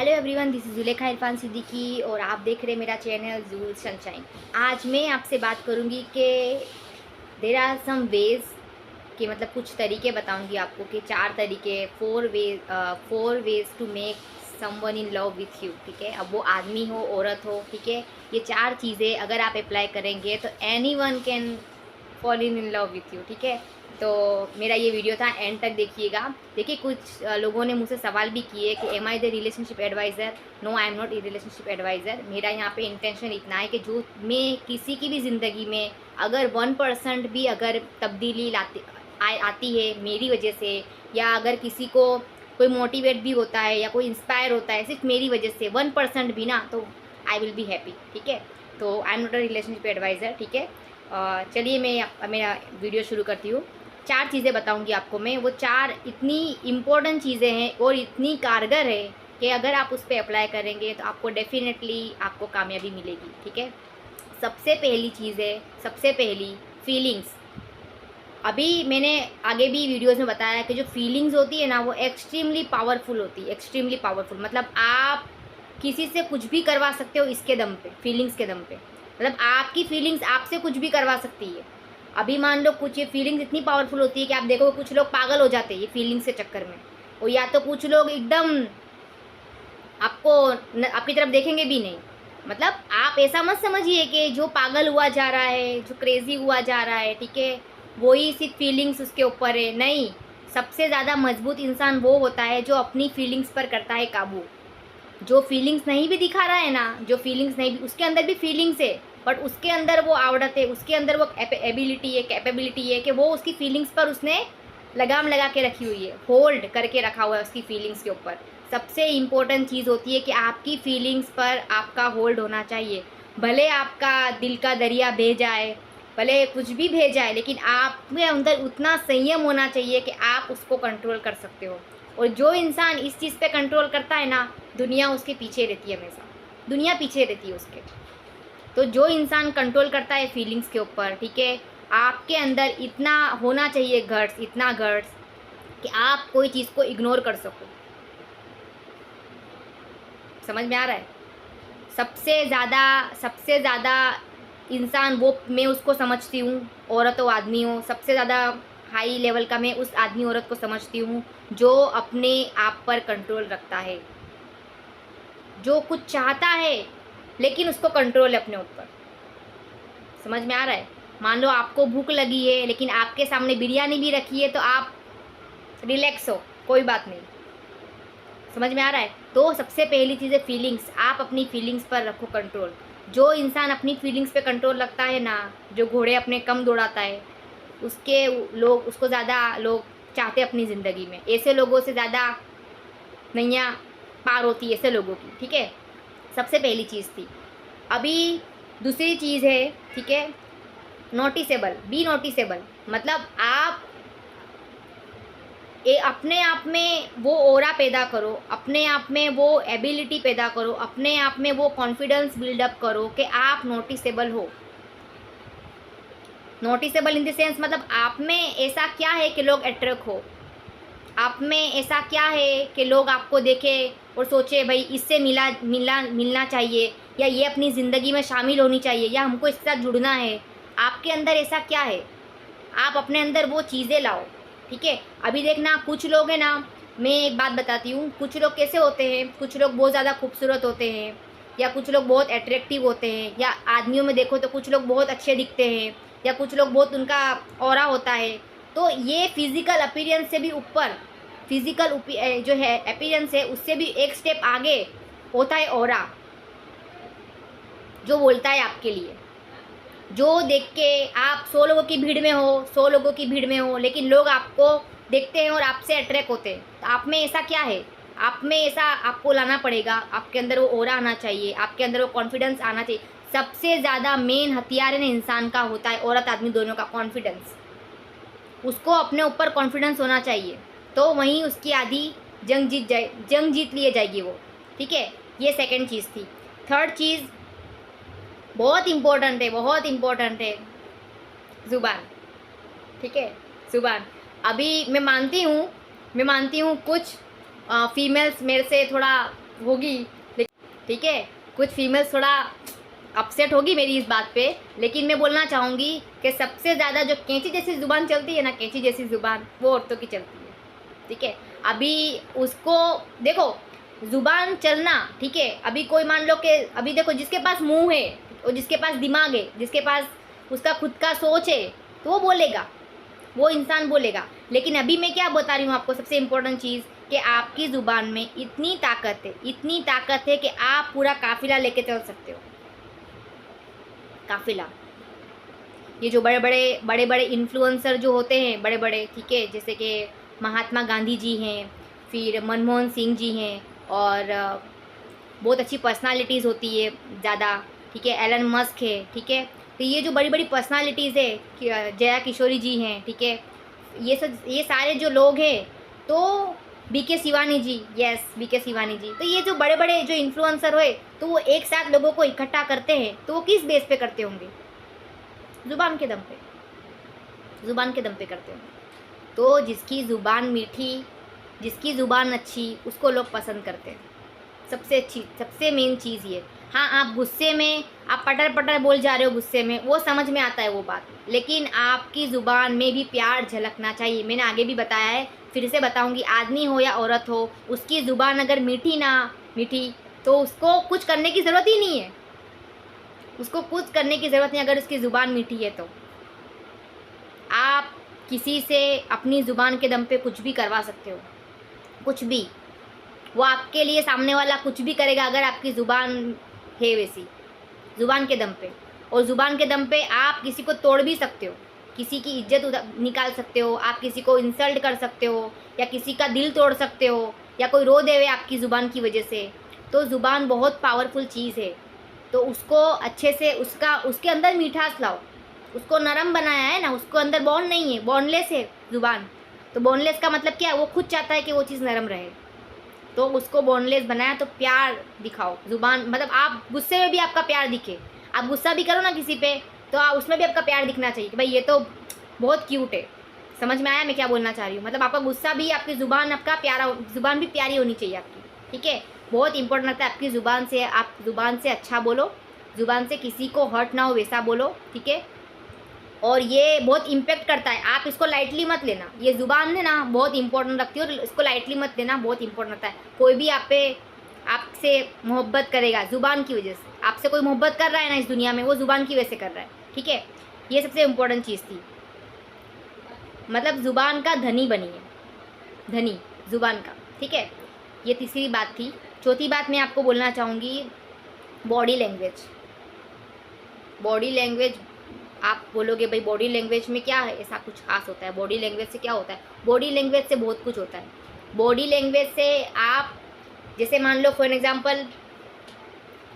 Hello everyone, this is Zulekha Irfan Siddiqui और आप देख रहे हैं मेरा चैनल जूल सनशाइन। आज मैं आपसे बात करूंगी कि देर आर सम वेज़ कि मतलब कुछ तरीके बताऊंगी आपको कि 4 तरीके, 4 ways to make someone in love with you. ठीक है, अब वो आदमी हो औरत हो, ठीक है, ये 4 चीज़ें अगर आप अप्लाई करेंगे तो any one can fall in love with you. ठीक है, तो मेरा ये वीडियो था, एंड तक देखिएगा। देखिए, कुछ लोगों ने मुझसे सवाल भी किए कि am I the relationship adviser. No, I am not a relationship adviser. मेरा यहाँ पे इंटेंशन इतना है कि जो मैं किसी की भी ज़िंदगी में अगर 1% भी अगर तब्दीली आती है मेरी वजह से, या अगर किसी को कोई मोटिवेट भी होता है या कोई इंस्पायर होता है सिर्फ मेरी वजह से 1% भी ना, तो आई विल बी हैप्पी। ठीक है, तो I am not a relationship adviser. ठीक है, चलिए मैं मेरा वीडियो शुरू करती हूँ। 4 चीज़ें बताऊंगी आपको मैं, वो 4 इतनी इम्पोर्टेंट चीज़ें हैं और इतनी कारगर है कि अगर आप उस पर अप्लाई करेंगे तो आपको डेफिनेटली आपको कामयाबी मिलेगी। ठीक है, सबसे पहली चीज़ है, सबसे पहली फीलिंग्स। अभी मैंने आगे भी वीडियोस में बताया कि जो फीलिंग्स होती है ना, वो एक्सट्रीमली पावरफुल होती है। एक्सट्रीमली पावरफुल मतलब आप किसी से कुछ भी करवा सकते हो इसके दम पे, फीलिंग्स के दम पे। मतलब आपकी फीलिंग्स आपसे कुछ भी करवा सकती है। अभी मान लो कुछ ये फीलिंग्स इतनी पावरफुल होती है कि आप देखो कुछ लोग पागल हो जाते हैं ये फीलिंग्स के चक्कर में, और या तो कुछ लोग एकदम आपकी तरफ देखेंगे भी नहीं। मतलब आप ऐसा मत समझिए कि जो पागल हुआ जा रहा है, जो क्रेजी हुआ जा रहा है, ठीक है, वही सिर्फ फीलिंग्स उसके ऊपर है। नहीं, सबसे ज़्यादा मजबूत इंसान वो होता है जो अपनी फीलिंग्स पर करता है काबू। जो फीलिंग्स नहीं भी दिखा रहा है ना, जो फीलिंग्स नहीं भी, उसके अंदर भी फीलिंग्स है, बट उसके अंदर वो आवड़त है, उसके अंदर वो एबिलिटी है, कैपेबिलिटी है कि वो उसकी फीलिंग्स पर उसने लगाम लगा के रखी हुई है, होल्ड करके रखा हुआ है उसकी फीलिंग्स के ऊपर। सबसे इम्पोर्टेंट चीज़ होती है कि आपकी फीलिंग्स पर आपका होल्ड होना चाहिए। भले आपका दिल का दरिया बह जाए, भले कुछ भी बह जाए, लेकिन आपके अंदर उतना संयम होना चाहिए कि आप उसको कंट्रोल कर सकते हो। और जो इंसान इस चीज़ पे कंट्रोल करता है ना, दुनिया उसके पीछे रहती है, हमेशा दुनिया पीछे रहती है उसके। तो जो इंसान कंट्रोल करता है फीलिंग्स के ऊपर, ठीक है, आपके अंदर इतना होना चाहिए गट्स, इतना गट्स कि आप कोई चीज़ को इग्नोर कर सको। समझ में आ रहा है? सबसे ज़्यादा इंसान वो मैं उसको समझती हूँ, औरत हो आदमी हो, सबसे ज़्यादा हाई लेवल का मैं उस आदमी औरत को समझती हूँ जो अपने आप पर कंट्रोल रखता है, जो कुछ चाहता है लेकिन उसको कंट्रोल है अपने ऊपर। समझ में आ रहा है? मान लो आपको भूख लगी है लेकिन आपके सामने बिरयानी भी रखी है तो आप रिलैक्स हो, कोई बात नहीं। समझ में आ रहा है? तो सबसे पहली चीज़ है फीलिंग्स। आप अपनी फीलिंग्स पर रखो कंट्रोल। जो इंसान अपनी फीलिंग्स पे कंट्रोल रखता है ना, जो घोड़े अपने कम दौड़ाता है, उसके लोग उसको ज़्यादा लोग चाहते हैं अपनी ज़िंदगी में। ऐसे लोगों से ज़्यादा नैया पार होती है ऐसे लोगों की। ठीक है, सबसे पहली चीज़ थी। अभी दूसरी चीज़ है, ठीक है, नोटिसेबल। बी नोटिसेबल मतलब आप अपने आप में वो ऑरा पैदा करो, अपने आप में वो एबिलिटी पैदा करो, अपने आप में वो कॉन्फिडेंस बिल्डअप करो कि आप नोटिसेबल हो। नोटिसेबल इन द सेंस मतलब आप में ऐसा क्या है कि लोग अट्रैक्ट हो, आप में ऐसा क्या है कि लोग आपको देखें और सोचे भाई इससे मिलना चाहिए, या ये अपनी ज़िंदगी में शामिल होनी चाहिए, या हमको इसके साथ जुड़ना है। आपके अंदर ऐसा क्या है, आप अपने अंदर वो चीज़ें लाओ। ठीक है, अभी देखना कुछ लोग हैं ना, मैं एक बात बताती हूँ, कुछ लोग कैसे होते हैं, कुछ लोग बहुत ज़्यादा खूबसूरत होते हैं, या कुछ लोग बहुत अट्रैक्टिव होते हैं, या आदमियों में देखो तो कुछ लोग बहुत अच्छे दिखते हैं, या कुछ लोग बहुत उनका ऑरा होता है। तो ये फिज़िकल अपीयरेंस से भी ऊपर, फिज़िकल जो है अपीयरेंस है उससे भी एक स्टेप आगे होता है ऑरा, जो बोलता है आपके लिए। जो देख के आप 100 लोगों की भीड़ में हो, 100 लोगों की भीड़ में हो, लेकिन लोग आपको देखते हैं और आपसे अट्रैक्ट होते हैं। तो आप में ऐसा क्या है, आप में ऐसा आपको लाना पड़ेगा। आपके अंदर वो ऑरा आना चाहिए, आपके अंदर वो कॉन्फिडेंस आना चाहिए। सबसे ज़्यादा मेन हथियार है ना इंसान का, होता है औरत आदमी दोनों का, कॉन्फिडेंस। उसको अपने ऊपर कॉन्फिडेंस होना चाहिए, तो वहीं उसकी आधी जंग जीत लिए जाएगी वो। ठीक है, ये सेकंड चीज़ थी। थर्ड चीज़ बहुत इम्पोर्टेंट है, बहुत इम्पोर्टेंट है, ज़ुबान। ठीक है, ज़ुबान। अभी मैं मानती हूँ कुछ फीमेल्स मेरे से थोड़ा होगी, ठीक है, कुछ फीमेल्स थोड़ा अपसेट होगी मेरी इस बात पे, लेकिन मैं बोलना चाहूँगी कि सबसे ज़्यादा जो कैंची जैसी ज़ुबान चलती है ना, कैंची जैसी ज़ुबान, वो औरतों की चलती है, ठीक है। अभी उसको देखो, ज़ुबान चलना, ठीक है, अभी कोई मान लो कि अभी देखो जिसके पास मुंह है और जिसके पास दिमाग है, जिसके पास उसका खुद का सोच है, तो वो बोलेगा, वो इंसान बोलेगा। लेकिन अभी मैं क्या बता रही हूँ आपको, सबसे इम्पोर्टेंट चीज़, कि आपकी ज़ुबान में इतनी ताकत है, इतनी ताकत है कि आप पूरा काफिला लेके चल सकते हो। काफिला, ये जो बड़े बड़े इन्फ्लुएंसर जो होते हैं, बड़े बड़े, ठीक है, जैसे कि महात्मा गांधी जी हैं, फिर मनमोहन सिंह जी हैं, और बहुत अच्छी पर्सनालिटीज़ होती है ज़्यादा, ठीक है, एलन मस्क है, ठीक है। तो ये जो बड़ी बड़ी पर्सनालिटीज़ है, जया किशोरी जी हैं, ठीक है, ये सारे जो लोग हैं, तो बीके शिवानी जी, यस बीके शिवानी जी, तो ये जो बड़े बड़े जो इन्फ्लुएंसर हुए, तो वो एक साथ लोगों को इकट्ठा करते हैं, तो वो किस बेस पे करते होंगे? ज़ुबान के दम पे, ज़ुबान के दम पे करते होंगे। तो जिसकी ज़ुबान मीठी, जिसकी ज़ुबान अच्छी, उसको लोग पसंद करते हैं। सबसे अच्छी, सबसे मेन चीज़ ये। हाँ, आप गुस्से में आप पटर पटर बोल जा रहे हो गुस्से में, वो समझ में आता है वो बात, लेकिन आपकी ज़ुबान में भी प्यार झलकना चाहिए। मैंने आगे भी बताया है, फिर से बताऊंगी, आदमी हो या औरत हो, उसकी ज़ुबान अगर मीठी ना मीठी, तो उसको कुछ करने की ज़रूरत ही नहीं है, उसको कुछ करने की ज़रूरत नहीं। अगर उसकी ज़ुबान मीठी है तो आप किसी से अपनी ज़ुबान के दम पे कुछ भी करवा सकते हो, कुछ भी। वो आपके लिए सामने वाला कुछ भी करेगा, अगर आपकी ज़ुबान है वैसी, ज़ुबान के दम पे। और ज़ुबान के दम पे आप किसी को तोड़ भी सकते हो, किसी की इज्जत निकाल सकते हो, आप किसी को इंसल्ट कर सकते हो, या किसी का दिल तोड़ सकते हो, या कोई रो देवे आपकी ज़ुबान की वजह से। तो ज़ुबान बहुत पावरफुल चीज़ है, तो उसको अच्छे से उसके अंदर मिठास लाओ, उसको नरम बनाया है ना, उसको अंदर बॉन्ड नहीं है, बॉन्डलेस है ज़ुबान। तो बॉन्डलेस का मतलब क्या है? वो खुद चाहता है कि वो चीज़ नरम रहे, तो उसको बोनलेस बनाया। तो प्यार दिखाओ, ज़ुबान मतलब आप गुस्से में भी आपका प्यार दिखे, आप गुस्सा भी करो ना किसी पे, तो उसमें भी आपका प्यार दिखना चाहिए कि भाई ये तो बहुत क्यूट है। समझ में आया मैं क्या बोलना चाह रही हूँ? मतलब आपका गुस्सा भी, आपकी ज़ुबान आपका प्यारा, ज़ुबान भी प्यारी होनी चाहिए आपकी, ठीक है। बहुत इंपॉर्टेंट रहता है आपकी ज़ुबान से, आप ज़ुबान से अच्छा बोलो, ज़ुबान से किसी को हर्ट ना हो वैसा बोलो, ठीक है। और ये बहुत इम्पेक्ट करता है, आप इसको लाइटली मत लेना, ये ज़ुबान है ना बहुत इंपॉर्टेंट रखती है, और इसको लाइटली मत लेना, बहुत इंपॉर्टेंट रहता है। कोई भी आपसे मोहब्बत करेगा ज़ुबान की वजह से, आपसे कोई मोहब्बत कर रहा है ना इस दुनिया में, वो ज़ुबान की वजह से कर रहा है, ठीक है। ये सबसे इम्पोर्टेंट चीज़ थी, मतलब ज़ुबान का धनी बनिए, धनी ज़ुबान का, ठीक है। ये तीसरी बात थी। चौथी बात मैं आपको बोलना चाहूँगी, बॉडी लैंग्वेज। बॉडी लैंग्वेज, आप बोलोगे भाई बॉडी लैंग्वेज में क्या है, ऐसा कुछ खास होता है? बॉडी लैंग्वेज से क्या होता है? बॉडी लैंग्वेज से बहुत कुछ होता है। बॉडी लैंग्वेज से आप, जैसे मान लो फॉर एग्जांपल,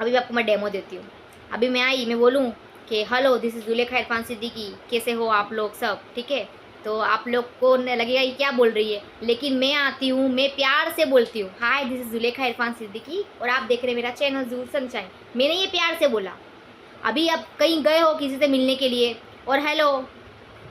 अभी आपको मैं डेमो देती हूँ। अभी मैं आई, मैं बोलूँ कि hello this is Zulekha Irfan Siddiqui, कैसे हो आप लोग सब, ठीक है। तो आप लोग को लगेगा ये क्या बोल रही है, लेकिन मैं आती हूँ, मैं प्यार से बोलती हूँ, hi this is Zulekha Irfan Siddiqui और आप देख रहे हैं मेरा चैनल ज़ूल सनशाइन। मैंने ये प्यार से बोला। अभी आप कहीं गए हो किसी से मिलने के लिए, और hello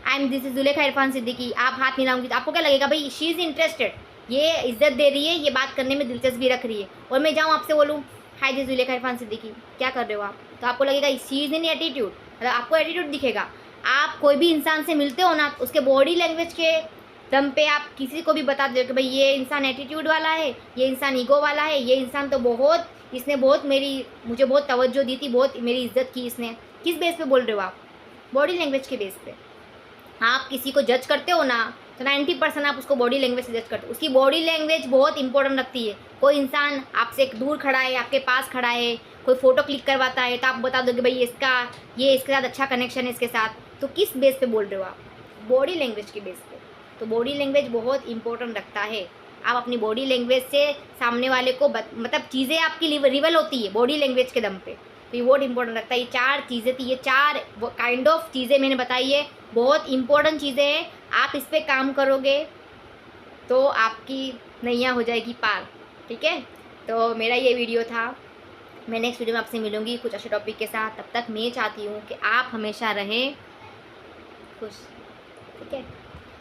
I am this is Zulekha Irfan Siddiqui, आप हाथ मिलाऊंगी, तो आपको क्या लगेगा? भाई शी इज़ इंटरेस्टेड, ये इज्जत दे रही है, ये बात करने में दिलचस्पी रख रही है। और मैं जाऊँ आपसे बोलूँ हाय दिस जुलेखा इरफान सिद्दीकी, क्या कर रहे हो आप, तो आपको लगेगा शी इज़ इन एटीट्यूड, मतलब आपको एटीट्यूड दिखेगा। आप कोई भी इंसान से मिलते हो ना, उसके बॉडी लैंग्वेज के दम पे आप किसी को भी बता दो कि भाई ये इंसान एटीट्यूड वाला है, ये इंसान ईगो वाला है, ये इंसान तो बहुत, इसने बहुत मुझे बहुत तवज्जो दी थी, बहुत मेरी इज्जत की इसने। किस बेस पे बोल रहे हो आप? बॉडी लैंग्वेज के बेस पे। आप किसी को जज करते हो ना, तो 90% आप उसको बॉडी लैंग्वेज से जज करते हो। उसकी बॉडी लैंग्वेज बहुत इंपॉर्टेंट रखती है। कोई इंसान आपसे दूर खड़ा है, आपके पास खड़ा है, कोई फ़ोटो क्लिक करवाता है, तो आप बता दो कि भाई ये इसके साथ अच्छा कनेक्शन है इसके साथ। तो किस बेस पे बोल रहे हो आप? बॉडी लैंग्वेज के बेस पे। तो बॉडी लैंग्वेज बहुत इंपॉर्टेंट रखता है। आप अपनी बॉडी लैंग्वेज से सामने वाले को मतलब चीज़ें आपकी रिवल होती है बॉडी लैंग्वेज के दम पे, तो ये बहुत इंपॉर्टेंट रखता है। ये 4 चीज़ें थी, ये 4 काइंड ऑफ चीज़ें मैंने बताई है, बहुत इंपॉर्टेंट चीज़ें हैं। आप इस पर काम करोगे तो आपकी नैया हो जाएगी पार, ठीक है। तो मेरा ये वीडियो था, मैं नेक्स्ट वीडियो में आपसे मिलूँगी कुछ अच्छे टॉपिक के साथ। तब तक मैं चाहती हूँ कि आप हमेशा रहें खुश, ठीक है।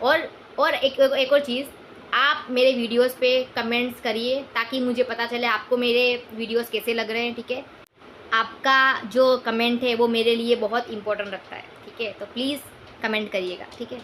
और एक और चीज़, आप मेरे वीडियोस पे कमेंट्स करिए ताकि मुझे पता चले आपको मेरे वीडियोस कैसे लग रहे हैं, ठीक है। आपका जो कमेंट है वो मेरे लिए बहुत इम्पोर्टेंट रखता है, ठीक है। तो प्लीज़ कमेंट करिएगा, ठीक है।